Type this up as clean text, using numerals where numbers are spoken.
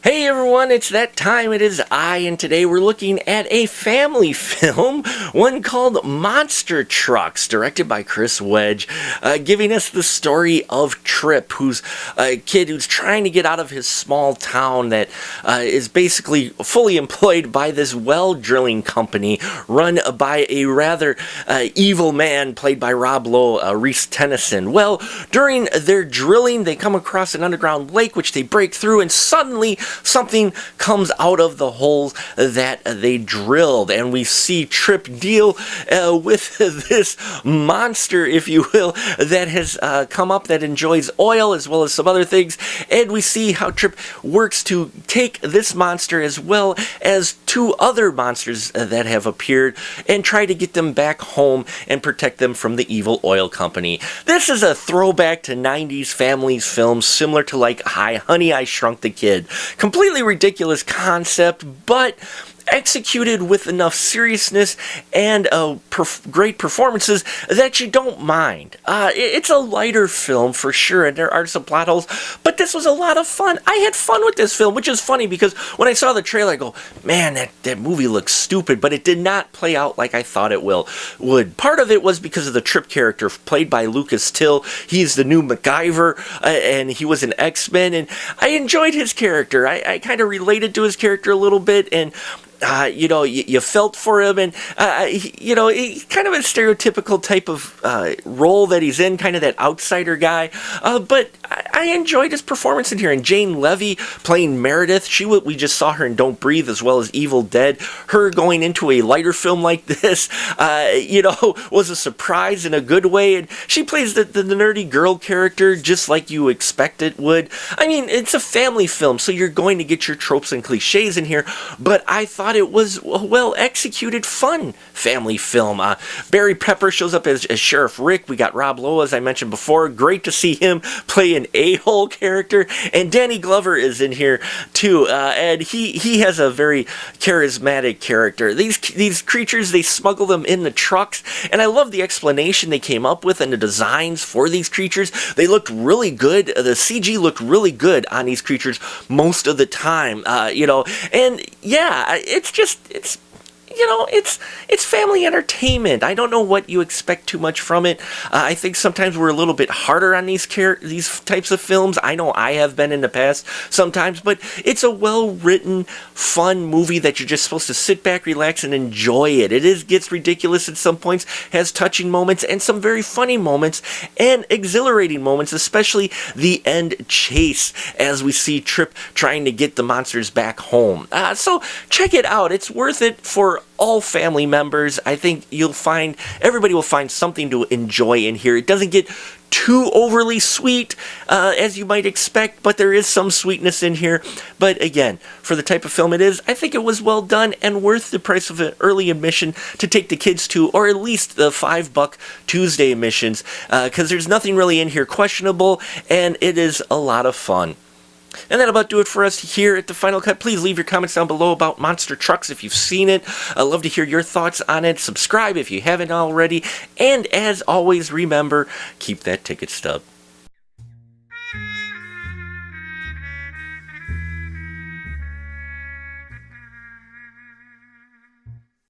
Hey everyone, it's that time. It is and today we're looking at a family film, one called Monster Trucks, directed by Chris Wedge, giving us the story of Trip, who's a kid who's trying to get out of his small town that is basically fully employed by this well drilling company run by a rather evil man played by Rob Lowe, Reese Tennyson. Well, during their drilling, they come across an underground lake which they break through, and suddenly something comes out of the holes that they drilled, and we see Trip deal with this monster, if you will, that has come up that enjoys oil as well as some other things, and we see how Trip works to take this monster as well as two other monsters that have appeared and try to get them back home and protect them from the evil oil company. This is a throwback to 90s families films, similar to like Hi Honey, I Shrunk the Kid. Completely ridiculous concept, but executed with enough seriousness and great performances that you don't mind. It's a lighter film for sure, and there are some plot holes, but this was a lot of fun. I had fun with this film, which is funny because when I saw the trailer, I go, man, that movie looks stupid, but it did not play out like I thought it would. Part of it was because of the Trip character played by Lucas Till. He's the new MacGyver, and he was an X-Men, and I enjoyed his character. I kind of related to his character a little bit, and you felt for him, and he's kind of a stereotypical type of role that he's in, kind of that outsider guy. But I enjoyed his performance in here. And Jane Levy playing Meredith, we just saw her in Don't Breathe as well as Evil Dead. Her going into a lighter film like this, was a surprise in a good way. And she plays the nerdy girl character just like you expect it would. I mean, it's a family film, so you're going to get your tropes and cliches in here, but I thought it was a well-executed, fun family film. Barry Pepper shows up as Sheriff Rick. We got Rob Lowe, as I mentioned before. Great to see him play an a-hole character. And Danny Glover is in here, too. And he has a very charismatic character. These creatures, they smuggle them in the trucks. And I love the explanation they came up with and the designs for these creatures. They looked really good. The CG looked really good on these creatures most of the time. And yeah, it's family entertainment. I don't know what you expect too much from it. I think sometimes we're a little bit harder on these types of films. I know I have been in the past sometimes, but it's a well-written, fun movie that you're just supposed to sit back, relax, and enjoy it. It gets ridiculous at some points, has touching moments, and some very funny moments, and exhilarating moments, especially the end chase as we see Trip trying to get the monsters back home. So check it out. It's worth it for all family members. I think everybody will find something to enjoy in here. It doesn't get too overly sweet as you might expect, but there is some sweetness in here. But again, for the type of film it is, I think it was well done and worth the price of an early admission to take the kids to, or at least the $5 Tuesday admissions, because there's nothing really in here questionable, and it is a lot of fun. And that'll about do it for us here at The Final Cut. Please leave your comments down below about Monster Trucks if you've seen it. I'd love to hear your thoughts on it. Subscribe if you haven't already. And as always, remember, keep that ticket stub.